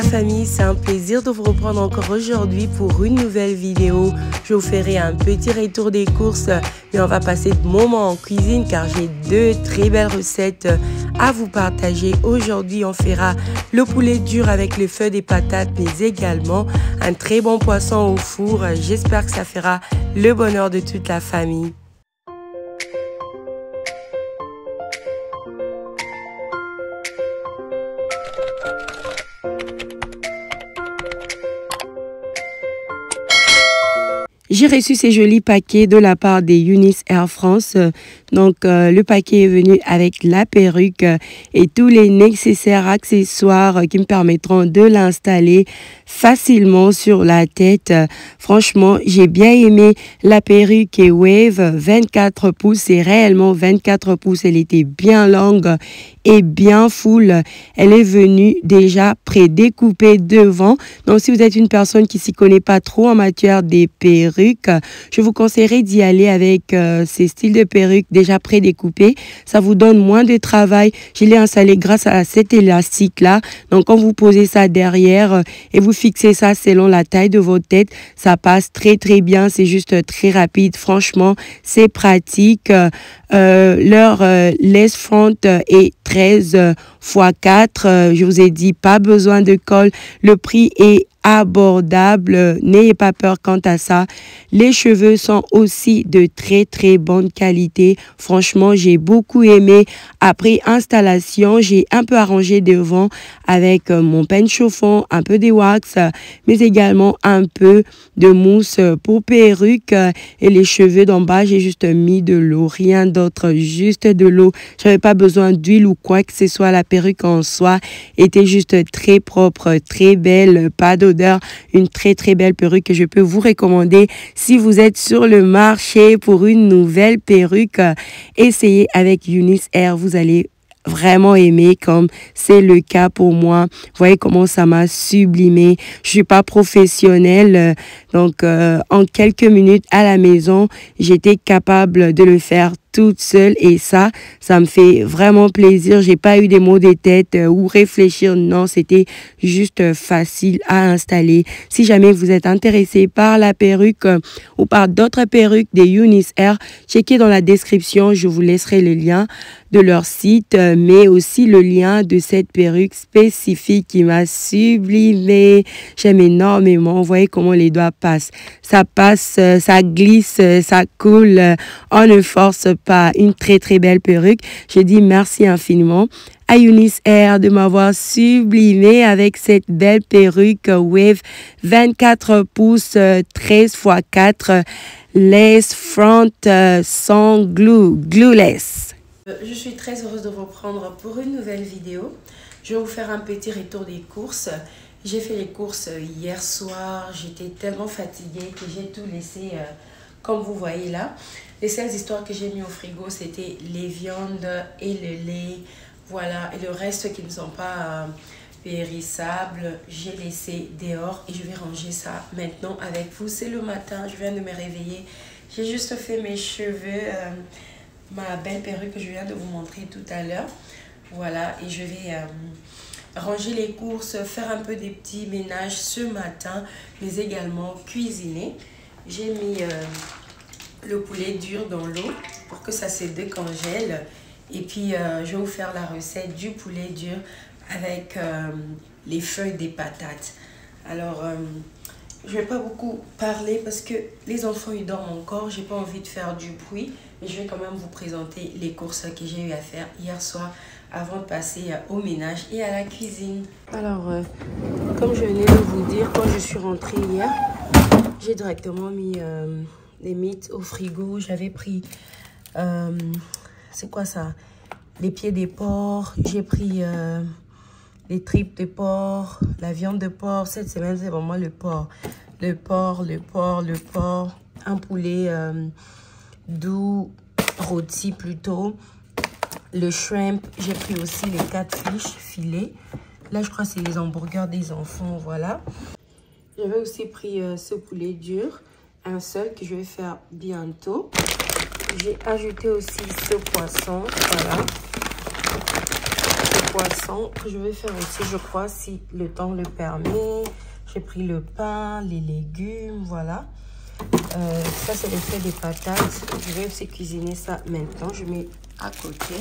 la famille, c'est un plaisir de vous reprendre encore aujourd'hui pour une nouvelle vidéo. Je vous ferai un petit retour des courses, mais on va passer de moments en cuisine car j'ai deux très belles recettes à vous partager. Aujourd'hui, on fera le poulet dur avec le feu des patates, mais également un très bon poisson au four. J'espère que ça fera le bonheur de toute la famille. J'ai reçu ces jolis paquets de la part des Eunice Air France. Le paquet est venu avec la perruque et tous les nécessaires accessoires qui me permettront de l'installer facilement sur la tête. Franchement, j'ai bien aimé la perruque et Wave 24 pouces. C'est réellement 24 pouces. Elle était bien longue et bien full. Elle est venue déjà pré-découpée devant. Donc, si vous êtes une personne qui s'y connaît pas trop en matière des perruques, je vous conseillerais d'y aller avec ces styles de perruques déjà pré-découpés. Ça vous donne moins de travail. Je l'ai installé grâce à cet élastique-là. Donc, quand vous posez ça derrière et vous fixez ça selon la taille de votre tête, ça passe très, très bien. C'est juste très rapide. Franchement, c'est pratique. Leur lace front est 13 x 4. Je vous ai dit, pas besoin de colle. Le prix est abordable. N'ayez pas peur quant à ça. Les cheveux sont aussi de très très bonne qualité. Franchement, j'ai beaucoup aimé. Après installation, j'ai un peu arrangé devant avec mon peigne chauffant, un peu de wax, mais également un peu de mousse pour perruque. Et les cheveux d'en bas, j'ai juste mis de l'eau, rien d'autre, juste de l'eau. Je n'avais pas besoin d'huile ou quoi que ce soit. La perruque en soi était juste très propre, très belle, pas d'odeur. Une très très belle perruque que je peux vous recommander si vous êtes sur le marché pour une nouvelle perruque. Essayez avec Eunice Air, vous allez vraiment aimer comme c'est le cas pour moi. Vous voyez comment ça m'a sublimé. Je suis pas professionnelle, donc en quelques minutes à la maison, j'étais capable de le faire toute seule et ça me fait vraiment plaisir. J'ai pas eu des maux de tête ou réfléchir. Non, c'était juste facile à installer. Si jamais vous êtes intéressé par la perruque ou par d'autres perruques des Eunice Air, checkez dans la description. Je vous laisserai le lien de leur site, mais aussi le lien de cette perruque spécifique qui m'a sublimé. J'aime énormément. Vous voyez comment les doigts passent. Ça passe, ça glisse, ça coule. On ne force pas. Une très très belle perruque. Je dis merci infiniment à Eunice Air de m'avoir sublimé avec cette belle perruque Wave 24 pouces 13 x 4 lace front sans glueless. Je suis très heureuse de vous reprendre pour une nouvelle vidéo. Je vais vous faire un petit retour des courses. J'ai fait les courses hier soir. J'étais tellement fatiguée que j'ai tout laissé comme vous voyez là. Les seules histoires que j'ai mis au frigo, c'était les viandes et le lait. Voilà, et le reste qui ne sont pas périssables, j'ai laissé dehors et je vais ranger ça maintenant avec vous. C'est le matin, je viens de me réveiller. J'ai juste fait mes cheveux, ma belle perruque que je viens de vous montrer tout à l'heure. Voilà, et je vais ranger les courses, faire un peu des petits ménages ce matin, mais également cuisiner. J'ai mis le poulet dur dans l'eau pour que ça se décongèle. Et puis, je vais vous faire la recette du poulet dur avec les feuilles des patates. Alors, je ne vais pas beaucoup parler parce que les enfants, ils dorment encore. Je n'ai pas envie de faire du bruit. Mais je vais quand même vous présenter les courses que j'ai eu à faire hier soir avant de passer au ménage et à la cuisine. Alors, comme je venais de vous dire, quand je suis rentrée hier, j'ai directement mis les mites au frigo. J'avais pris... c'est quoi ça? Les pieds des porcs. J'ai pris les tripes de porc, la viande de porc. Cette semaine, c'est vraiment le porc. Le porc. Un poulet doux, rôti plutôt. Le shrimp. J'ai pris aussi les catfish filets. Là, je crois que c'est les hamburgers des enfants. Voilà. J'avais aussi pris ce poulet dur. Un seul que je vais faire bientôt. J'ai ajouté aussi ce poisson, voilà. poisson que je vais faire aussi, je crois, si le temps le permet. J'ai pris le pain, les légumes, voilà. Ça, c'est le fait des patates. Je vais aussi cuisiner ça maintenant. Je mets à côté.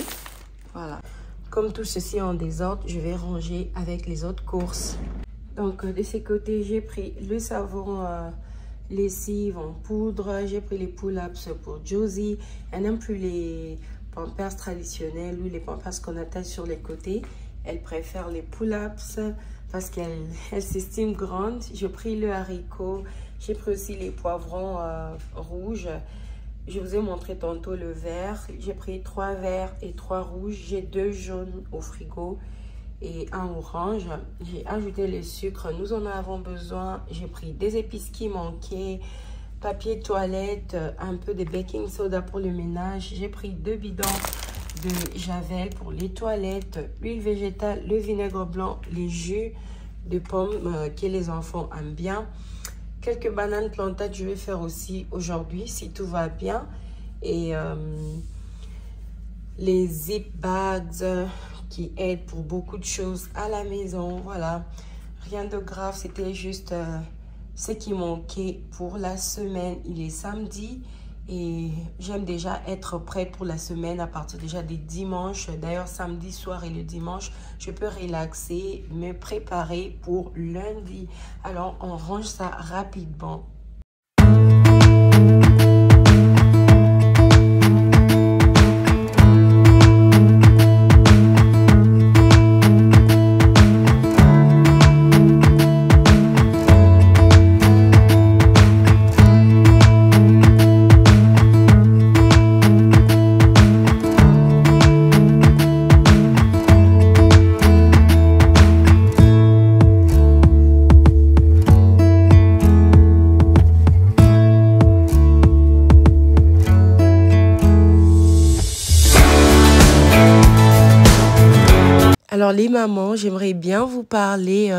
Voilà. Comme tout ceci est en désordre, je vais ranger avec les autres courses. Donc, de ces côtés, j'ai pris le savon lessive en poudre. J'ai pris les pull-ups pour Josie. Elle n'aime plus les pampers traditionnels ou les pampers qu'on attache sur les côtés. Elle préfère les pull-ups parce qu'elle s'estime grande. J'ai pris le haricot. J'ai pris aussi les poivrons rouges. Je vous ai montré tantôt le vert. J'ai pris 3 verts et 3 rouges. J'ai 2 jaunes au frigo et un orange. J'ai ajouté le sucre. Nous en avons besoin. J'ai pris des épices qui manquaient, papier toilette, un peu de baking soda pour le ménage. J'ai pris 2 bidons de javel pour les toilettes, l'huile végétale, le vinaigre blanc, les jus de pommes que les enfants aiment bien. Quelques bananes plantades, je vais faire aussi aujourd'hui si tout va bien. Et les zip bags qui aident pour beaucoup de choses à la maison. Voilà, rien de grave, c'était juste ce qui manquait pour la semaine. Il est samedi et j'aime déjà être prête pour la semaine à partir déjà des dimanches. D'ailleurs, samedi soir et le dimanche, je peux relaxer, me préparer pour lundi. Alors, on range ça rapidement. Alors les mamans, j'aimerais bien vous parler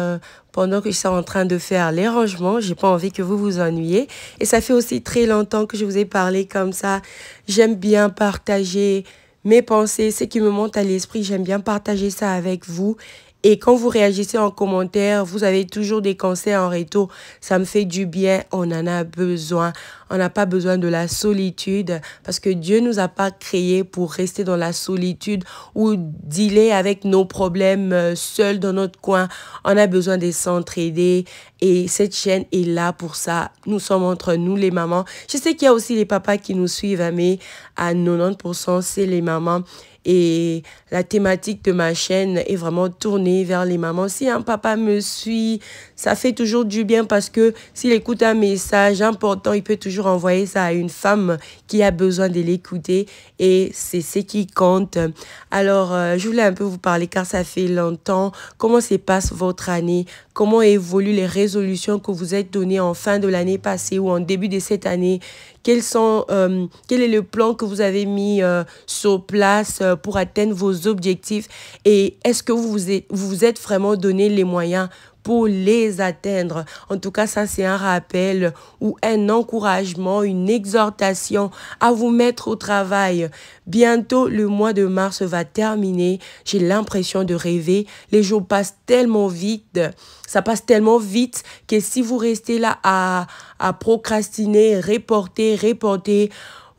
pendant que je suis en train de faire les rangements. J'ai pas envie que vous vous ennuyiez. Et ça fait aussi très longtemps que je vous ai parlé comme ça. J'aime bien partager mes pensées, ce qui me monte à l'esprit. J'aime bien partager ça avec vous. Et quand vous réagissez en commentaire, vous avez toujours des conseils en retour. Ça me fait du bien, on en a besoin. On n'a pas besoin de la solitude parce que Dieu nous a pas créés pour rester dans la solitude ou dealer avec nos problèmes seuls dans notre coin. On a besoin de s'entraider et cette chaîne est là pour ça. Nous sommes entre nous les mamans. Je sais qu'il y a aussi les papas qui nous suivent, mais à 90%, c'est les mamans. Et la thématique de ma chaîne est vraiment tournée vers les mamans. Si un papa me suit, ça fait toujours du bien parce que s'il écoute un message important, il peut toujours envoyer ça à une femme qui a besoin de l'écouter. Et c'est ce qui compte. Alors, je voulais un peu vous parler car ça fait longtemps. Comment se passe votre année? Comment évoluent les résolutions que vous êtes données en fin de l'année passée ou en début de cette année? Quel est le plan que vous avez mis sur place pour atteindre vos objectifs? Et est-ce que vous vous êtes vraiment donné les moyens pour les atteindre? En tout cas, ça, c'est un rappel ou un encouragement, une exhortation à vous mettre au travail. Bientôt, le mois de mars va terminer. J'ai l'impression de rêver. Les jours passent tellement vite. Ça passe tellement vite que si vous restez là à procrastiner, reporter,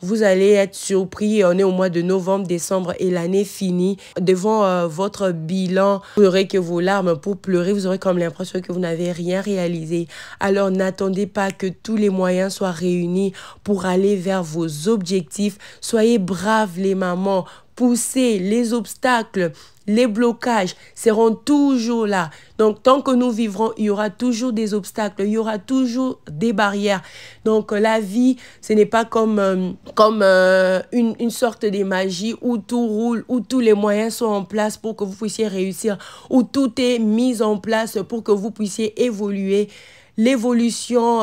vous allez être surpris. On est au mois de novembre, décembre et l'année finie. Devant votre bilan, vous n'aurez que vos larmes pour pleurer. Vous aurez comme l'impression que vous n'avez rien réalisé. Alors n'attendez pas que tous les moyens soient réunis pour aller vers vos objectifs. Soyez braves les mamans. Poussez les obstacles. Les blocages seront toujours là. Donc, tant que nous vivrons, il y aura toujours des obstacles, il y aura toujours des barrières. Donc, la vie, ce n'est pas comme une sorte de magie où tout roule, où tous les moyens sont en place pour que vous puissiez réussir, où tout est mis en place pour que vous puissiez évoluer. l'évolution,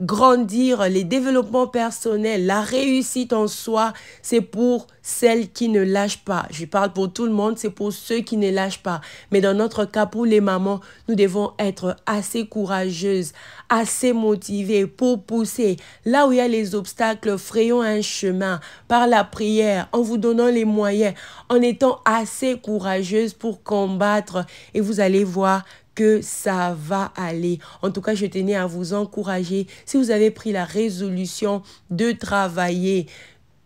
grandir, les développements personnels, la réussite en soi, c'est pour celles qui ne lâchent pas. Je parle pour tout le monde, c'est pour ceux qui ne lâchent pas. Mais dans notre cas, pour les mamans, nous devons être assez courageuses, assez motivées pour pousser. Là où il y a les obstacles, frayons un chemin par la prière, en vous donnant les moyens, en étant assez courageuse pour combattre. Et vous allez voir que ça va aller. En tout cas, je tenais à vous encourager. Si vous avez pris la résolution de travailler,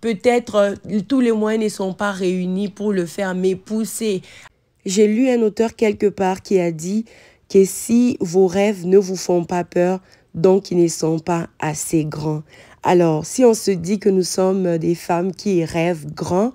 peut-être tous les moyens ne sont pas réunis pour le faire, mais poussez. J'ai lu un auteur quelque part qui a dit que si vos rêves ne vous font pas peur, donc ils ne sont pas assez grands. Alors, si on se dit que nous sommes des femmes qui rêvent grand,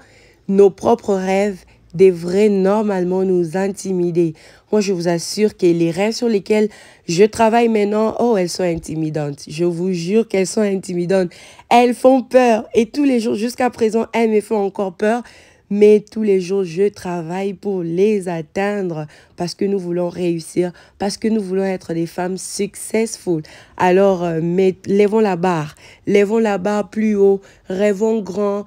nos propres rêves devraient normalement nous intimider. Moi, je vous assure que les rêves sur lesquels je travaille maintenant, oh, elles sont intimidantes. Je vous jure qu'elles sont intimidantes. Elles font peur. Et tous les jours, jusqu'à présent, elles me font encore peur. Mais tous les jours, je travaille pour les atteindre parce que nous voulons réussir, parce que nous voulons être des femmes successful. Alors, lèvons la barre plus haut, rêvons grand.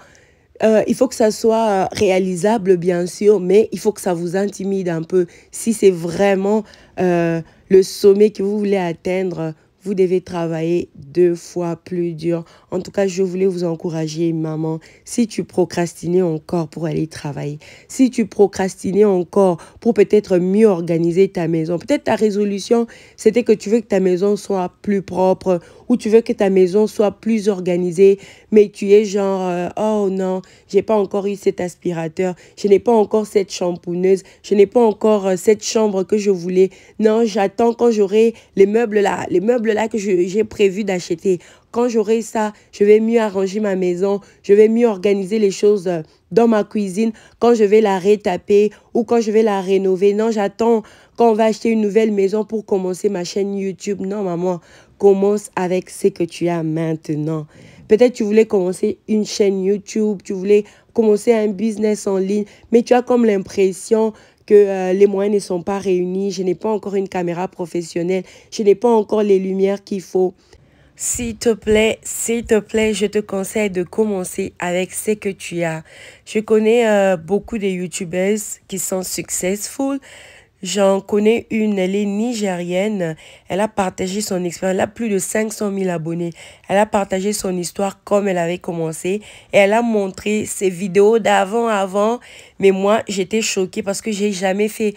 Il faut que ça soit réalisable, bien sûr, mais il faut que ça vous intimide un peu. Si c'est vraiment le sommet que vous voulez atteindre, vous devez travailler 2 fois plus dur. En tout cas, je voulais vous encourager, maman. Si tu procrastinais encore pour aller travailler, si tu procrastinais encore pour peut-être mieux organiser ta maison, peut-être ta résolution, c'était que tu veux que ta maison soit plus propre ou tu veux que ta maison soit plus organisée, mais tu es genre, oh non, j'ai pas encore eu cet aspirateur, je n'ai pas encore cette shampooneuse, je n'ai pas encore cette chambre que je voulais. Non, j'attends quand j'aurai les meubles là que j'ai prévu d'acheter. Quand j'aurai ça, je vais mieux arranger ma maison, je vais mieux organiser les choses dans ma cuisine, quand je vais la retaper ou quand je vais la rénover. Non, j'attends quand on va acheter une nouvelle maison pour commencer ma chaîne YouTube. Non, maman, commence avec ce que tu as maintenant. Peut-être tu voulais commencer une chaîne YouTube, tu voulais commencer un business en ligne, mais tu as comme l'impression que les moyens ne sont pas réunis. Je n'ai pas encore une caméra professionnelle, je n'ai pas encore les lumières qu'il faut. S'il te plaît, je te conseille de commencer avec ce que tu as. Je connais beaucoup de YouTubeuses qui sont successful. J'en connais une, elle est nigérienne. Elle a partagé son expérience. Elle a plus de 500 000 abonnés. Elle a partagé son histoire comme elle avait commencé. Et elle a montré ses vidéos d'avant. Mais moi, j'étais choquée parce que j'ai jamais fait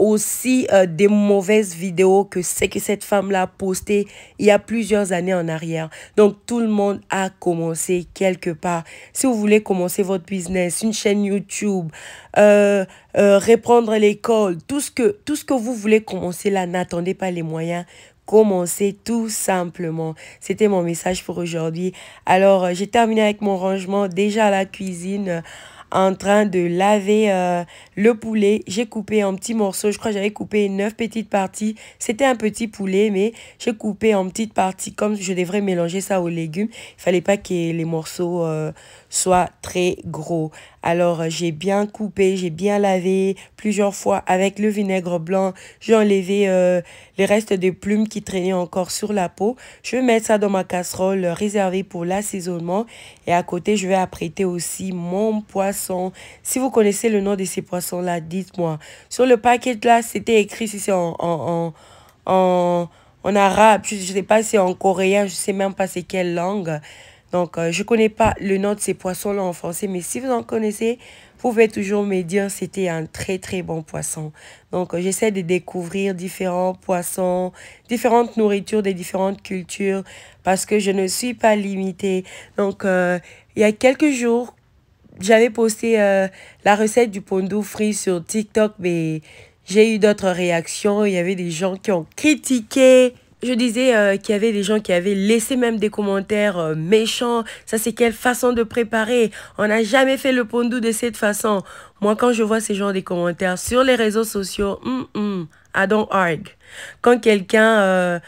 aussi des mauvaises vidéos que ce que cette femme-là a posté il y a plusieurs années en arrière. Donc, tout le monde a commencé quelque part. Si vous voulez commencer votre business, une chaîne YouTube, reprendre l'école, tout ce que vous voulez commencer là, n'attendez pas les moyens. Commencez tout simplement. C'était mon message pour aujourd'hui. Alors, j'ai terminé avec mon rangement déjà à la cuisine, en train de laver le poulet. J'ai coupé en petits morceaux. Je crois que j'avais coupé 9 petites parties. C'était un petit poulet, mais j'ai coupé en petites parties. Comme je devrais mélanger ça aux légumes, il fallait pas que les morceaux soient très gros. Alors, j'ai bien coupé, j'ai bien lavé plusieurs fois avec le vinaigre blanc. J'ai enlevé les restes de plumes qui traînaient encore sur la peau. Je vais mettre ça dans ma casserole réservée pour l'assaisonnement. Et à côté, je vais apprêter aussi mon poisson. Si vous connaissez le nom de ces poissons-là, dites-moi. Sur le paquet là, c'était écrit si c'est en arabe. Je ne sais pas si c'est en coréen, je ne sais même pas c'est quelle langue. Donc, je ne connais pas le nom de ces poissons-là en français, mais si vous en connaissez, vous pouvez toujours me dire c'était un très, très bon poisson. Donc, j'essaie de découvrir différents poissons, différentes nourritures des différentes cultures, parce que je ne suis pas limitée. Donc, il y a quelques jours, j'avais posté la recette du pondou frit sur TikTok, mais j'ai eu d'autres réactions. Il y avait des gens qui ont critiqué. Je disais qu'il y avait des gens qui avaient laissé même des commentaires méchants. Ça, c'est quelle façon de préparer? On n'a jamais fait le pondou de cette façon. Moi, quand je vois ces genres de commentaires sur les réseaux sociaux, I don't argue. Quand quelqu'un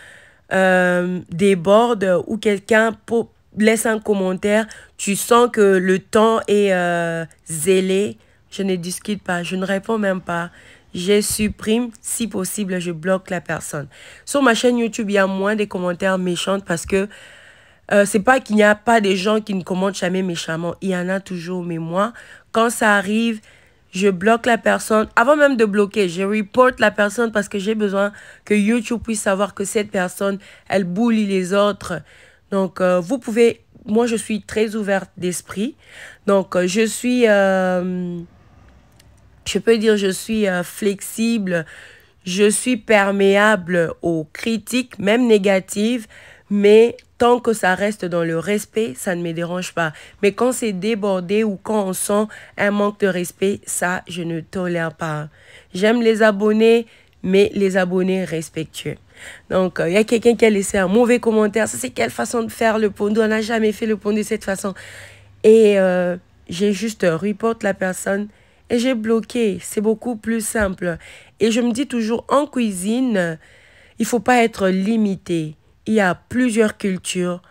déborde ou quelqu'un laisse un commentaire, tu sens que le temps est zélé. Je ne discute pas, je ne réponds même pas. je supprime. Si possible, je bloque la personne. Sur ma chaîne YouTube, il y a moins des commentaires méchants parce que c'est pas qu'il n'y a pas des gens qui ne commentent jamais méchamment. Il y en a toujours. Mais moi, quand ça arrive, je bloque la personne. Avant même de bloquer, je reporte la personne parce que j'ai besoin que YouTube puisse savoir que cette personne, elle bully les autres. Donc, vous pouvez... Moi, je suis très ouverte d'esprit. Donc, je peux dire, je suis flexible. Je suis perméable aux critiques, même négatives. Mais tant que ça reste dans le respect, ça ne me dérange pas. Mais quand c'est débordé ou quand on sent un manque de respect, ça, je ne tolère pas. J'aime les abonnés, mais les abonnés respectueux. Donc, il y a quelqu'un qui a laissé un mauvais commentaire. Ça, c'est quelle façon de faire le pondou? On n'a jamais fait le pondou de cette façon. Et j'ai juste report la personne et j'ai bloqué. C'est beaucoup plus simple. Et je me dis toujours, en cuisine, il ne faut pas être limité. Il y a plusieurs cultures,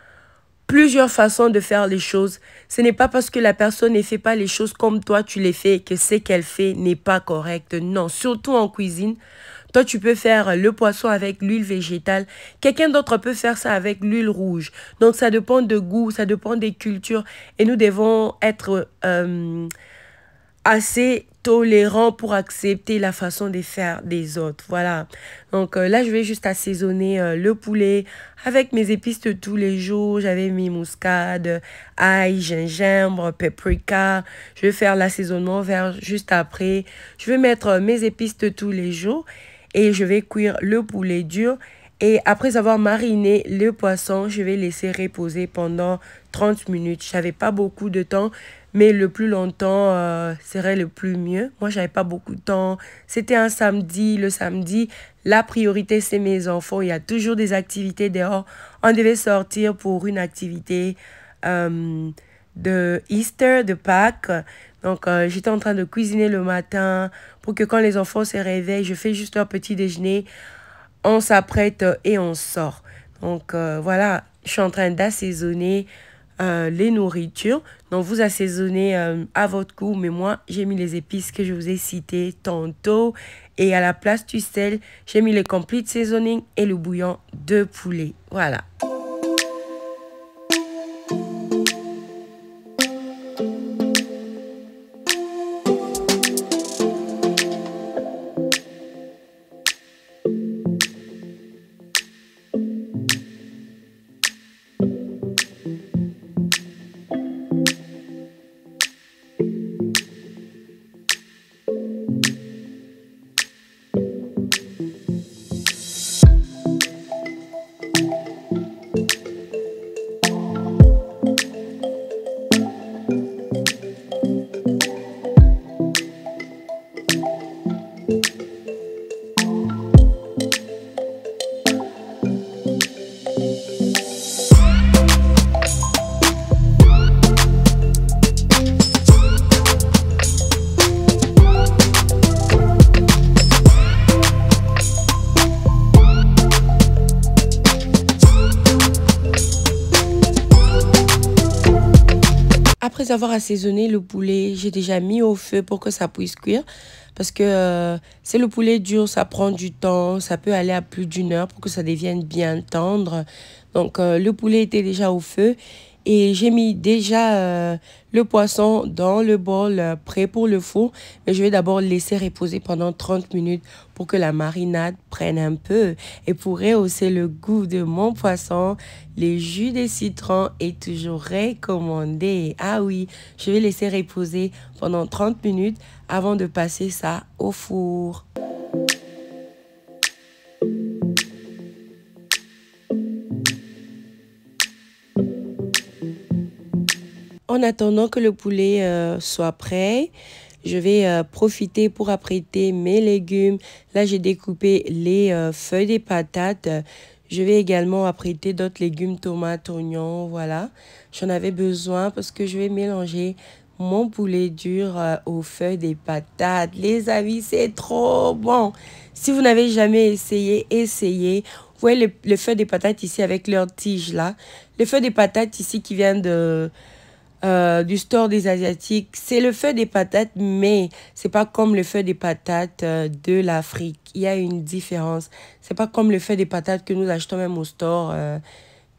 plusieurs façons de faire les choses. Ce n'est pas parce que la personne ne fait pas les choses comme toi, tu les fais, que ce qu'elle fait n'est pas correct. Non, surtout en cuisine. Toi, tu peux faire le poisson avec l'huile végétale. Quelqu'un d'autre peut faire ça avec l'huile rouge. Donc, ça dépend de goût, ça dépend des cultures. Et nous devons être assez tolérant pour accepter la façon de faire des autres. Voilà. Donc là, je vais juste assaisonner le poulet avec mes épices de tous les jours. J'avais mis muscade, ail, gingembre, paprika. Je vais faire l'assaisonnement vert juste après. Je vais mettre mes épices de tous les jours et je vais cuire le poulet dur. Et après avoir mariné le poisson, je vais laisser reposer pendant 30 minutes. Je n'avais pas beaucoup de temps, mais le plus longtemps serait le plus mieux. Moi, je n'avais pas beaucoup de temps. C'était un samedi. Le samedi, la priorité, c'est mes enfants. Il y a toujours des activités dehors. On devait sortir pour une activité de Easter, de Pâques. Donc, j'étais en train de cuisiner le matin pour que quand les enfants se réveillent, je fais juste leur petit déjeuner. On s'apprête et on sort. Donc, voilà, je suis en train d'assaisonner les nourritures. Donc, vous assaisonnez à votre goût. Mais moi, j'ai mis les épices que je vous ai citées tantôt. Et à la place du sel, j'ai mis le complete seasoning et le bouillon de poulet. Voilà. Après avoir assaisonné le poulet, j'ai déjà mis au feu pour que ça puisse cuire. Parce que c'est le poulet dur, ça prend du temps. Ça peut aller à plus d'1 heure pour que ça devienne bien tendre. Donc, le poulet était déjà au feu. Et j'ai mis déjà le poisson dans le bol prêt pour le four. Mais je vais d'abord laisser reposer pendant 30 minutes pour que la marinade prenne un peu. Et pour rehausser le goût de mon poisson, le jus de citron est toujours recommandé. Ah oui, je vais laisser reposer pendant 30 minutes avant de passer ça au four. En attendant que le poulet soit prêt, je vais profiter pour apprêter mes légumes. Là, j'ai découpé les feuilles des patates. Je vais également apprêter d'autres légumes, tomates, oignons, voilà. J'en avais besoin parce que je vais mélanger mon poulet dur aux feuilles des patates. Les amis, c'est trop bon. Si vous n'avez jamais essayé, essayez. Vous voyez les feuilles des patates ici avec leurs tiges là. Les feuilles des patates ici qui viennent du store des Asiatiques. C'est le feu des patates, mais c'est pas comme le feu des patates de l'Afrique. Il y a une différence. C'est pas comme le feu des patates que nous achetons même au store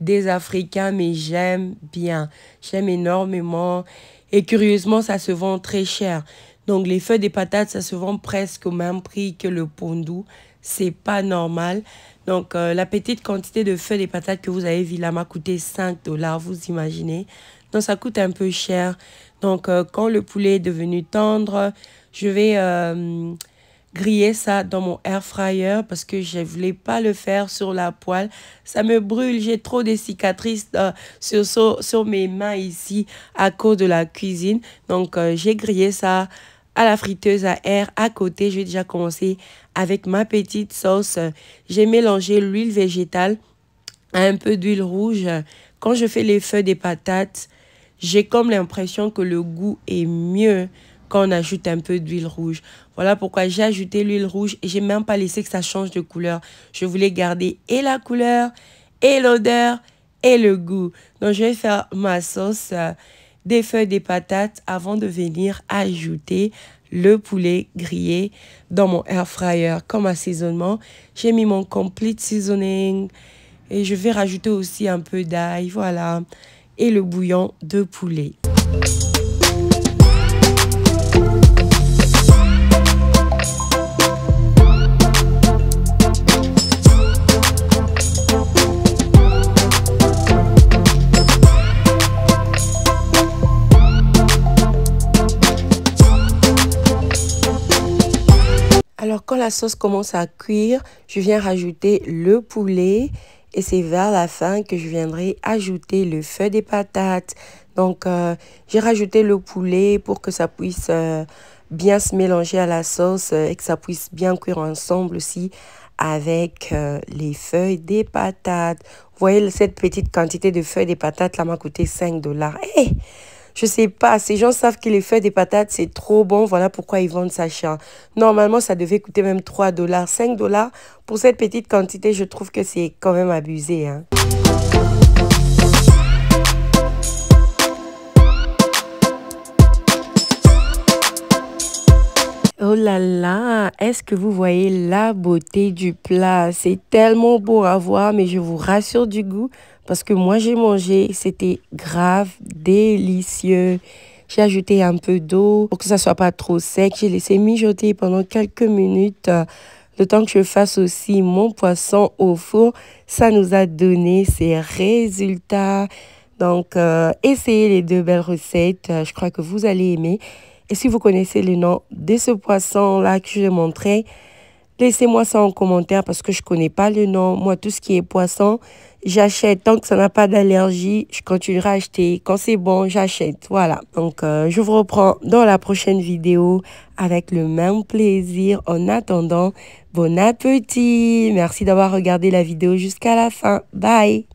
des Africains, mais j'aime bien. J'aime énormément. Et curieusement, ça se vend très cher. Donc, les feux des patates, ça se vend presque au même prix que le pondou. C'est pas normal. Donc, la petite quantité de feux des patates que vous avez vu là m'a coûté 5 $, vous imaginez. Donc, ça coûte un peu cher. Donc, quand le poulet est devenu tendre, je vais griller ça dans mon air fryer parce que je ne voulais pas le faire sur la poêle. Ça me brûle. J'ai trop de cicatrices sur mes mains ici à cause de la cuisine. Donc, j'ai grillé ça à la friteuse à air à côté. Je vais déjà commencer avec ma petite sauce. J'ai mélangé l'huile végétale à un peu d'huile rouge. Quand je fais les feux des patates, j'ai comme l'impression que le goût est mieux quand on ajoute un peu d'huile rouge. Voilà pourquoi j'ai ajouté l'huile rouge et j'ai même pas laissé que ça change de couleur. Je voulais garder et la couleur, et l'odeur, et le goût. Donc, je vais faire ma sauce des feuilles des patates avant de venir ajouter le poulet grillé dans mon air fryer comme assaisonnement. J'ai mis mon complete seasoning et je vais rajouter aussi un peu d'ail, voilà, et le bouillon de poulet. Alors, quand la sauce commence à cuire, je viens rajouter le poulet et c'est vers la fin que je viendrai ajouter le feu des patates. Donc, j'ai rajouté le poulet pour que ça puisse bien se mélanger à la sauce et que ça puisse bien cuire ensemble aussi avec les feuilles des patates. Vous voyez, cette petite quantité de feuilles des patates là m'a coûté 5 $. Hey! Je sais pas, ces gens savent que les feuilles des patates, c'est trop bon. Voilà pourquoi ils vendent ça cher. Normalement, ça devait coûter même 3 $, 5 $. Pour cette petite quantité, je trouve que c'est quand même abusé, hein. Oh là là, est-ce que vous voyez la beauté du plat? C'est tellement beau à voir, mais je vous rassure du goût, parce que moi j'ai mangé, c'était grave délicieux. J'ai ajouté un peu d'eau pour que ça soit pas trop sec. J'ai laissé mijoter pendant quelques minutes, le temps que je fasse aussi mon poisson au four. Ça nous a donné ces résultats. Donc, essayez les deux belles recettes. Je crois que vous allez aimer. Et si vous connaissez le nom de ce poisson-là que je vais montrer, laissez-moi ça en commentaire parce que je ne connais pas le nom. Moi, tout ce qui est poisson, j'achète. Tant que ça n'a pas d'allergie, je continuerai à acheter. Quand c'est bon, j'achète. Voilà. Donc, je vous reprends dans la prochaine vidéo avec le même plaisir. En attendant, bon appétit. Merci d'avoir regardé la vidéo jusqu'à la fin. Bye.